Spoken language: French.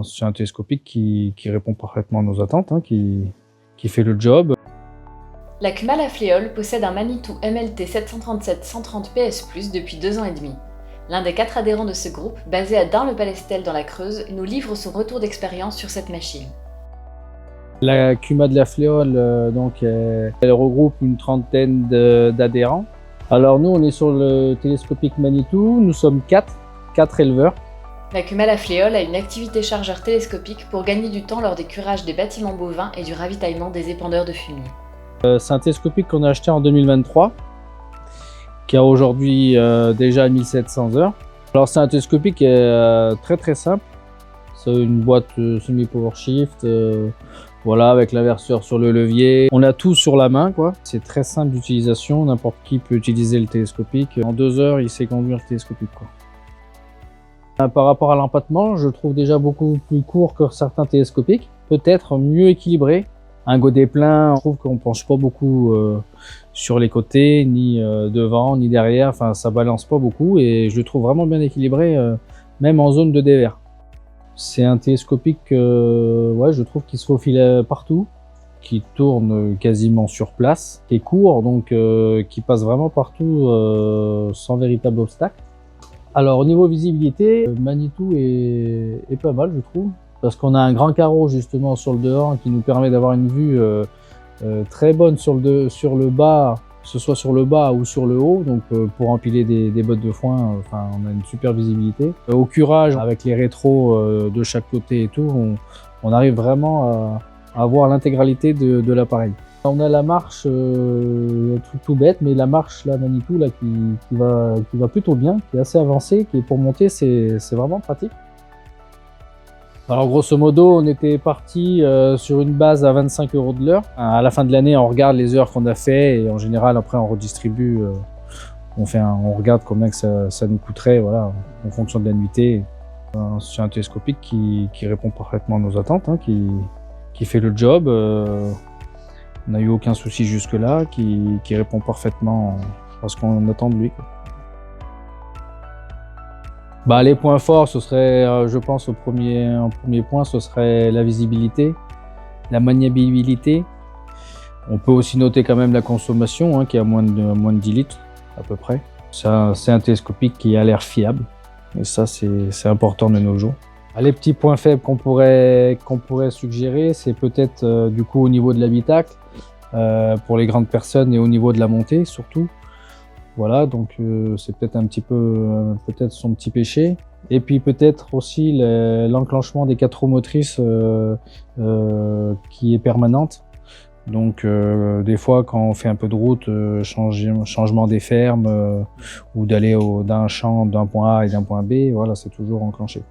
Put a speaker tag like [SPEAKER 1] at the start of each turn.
[SPEAKER 1] C'est un télescopique qui répond parfaitement à nos attentes, hein, qui fait le job.
[SPEAKER 2] La CMA La Fléole possède un Manitou MLT 737-130 PS+ depuis 2 ans et demi. L'un des 4 adhérents de ce groupe, basé à Dun-le-Palestel dans la Creuse, nous livre son retour d'expérience sur cette machine.
[SPEAKER 1] La CMA de La Fléole, elle regroupe une trentaine d'adhérents. Alors nous, on est sur le télescopique Manitou, nous sommes 4 éleveurs.
[SPEAKER 2] La CMA La Fléole a une activité chargeur télescopique pour gagner du temps lors des curages des bâtiments bovins et du ravitaillement des épandeurs de fumier.
[SPEAKER 1] C'est un télescopique qu'on a acheté en 2023, qui a aujourd'hui déjà 1700 heures. Alors c'est un télescopique qui est très simple. C'est une boîte semi-powershift, voilà, avec l'inverseur sur le levier. On a tout sur la main, quoi. C'est très simple d'utilisation, n'importe qui peut utiliser le télescopique. En 2 heures, il sait conduire le télescopique, quoi. Par rapport à l'empattement, je trouve déjà beaucoup plus court que certains télescopiques, peut-être mieux équilibré. Un godet plein, je trouve qu'on ne penche pas beaucoup sur les côtés, ni devant, ni derrière. Enfin, ça balance pas beaucoup et je le trouve vraiment bien équilibré, même en zone de dévers. C'est un télescopique, ouais, je trouve qu'il se faufile partout, qui tourne quasiment sur place, qui est court, donc qui passe vraiment partout sans véritable obstacle. Alors au niveau visibilité, Manitou est pas mal, je trouve. Parce qu'on a un grand carreau justement sur le dehors qui nous permet d'avoir une vue très bonne sur le bas, que ce soit sur le bas ou sur le haut. Donc pour empiler des bottes de foin, enfin, on a une super visibilité. Au curage, avec les rétros de chaque côté et tout, on arrive vraiment à voir l'intégralité de l'appareil. On a la marche tout bête, mais la marche là, Manitou là, qui va plutôt bien, qui est assez avancée, qui est pour monter, c'est vraiment pratique. Alors grosso modo, on était parti sur une base à 25 € de l'heure. À la fin de l'année, on regarde les heures qu'on a fait et en général, après, on redistribue. On regarde combien que ça nous coûterait, voilà, en fonction de la nuitée. C'est un télescopique qui répond parfaitement à nos attentes, hein, qui fait le job. On n'a eu aucun souci jusque-là, qui répond parfaitement à ce qu'on attend de lui, quoi. Bah, les points forts, ce serait, je pense, en premier point, ce serait la visibilité, la maniabilité. On peut aussi noter quand même la consommation, hein, qui est à moins de 10 litres à peu près. C'est un télescopique qui a l'air fiable, et ça, c'est important de nos jours. Les petits points faibles qu'on pourrait suggérer, c'est peut-être du coup au niveau de l'habitacle, pour les grandes personnes et au niveau de la montée surtout. Voilà, donc c'est peut-être un petit peu, peut-être son petit péché. Et puis peut-être aussi l'enclenchement des 4 roues motrices qui est permanente. Donc des fois quand on fait un peu de route, changement des fermes ou d'aller d'un champ d'un point A et d'un point B, voilà, c'est toujours enclenché.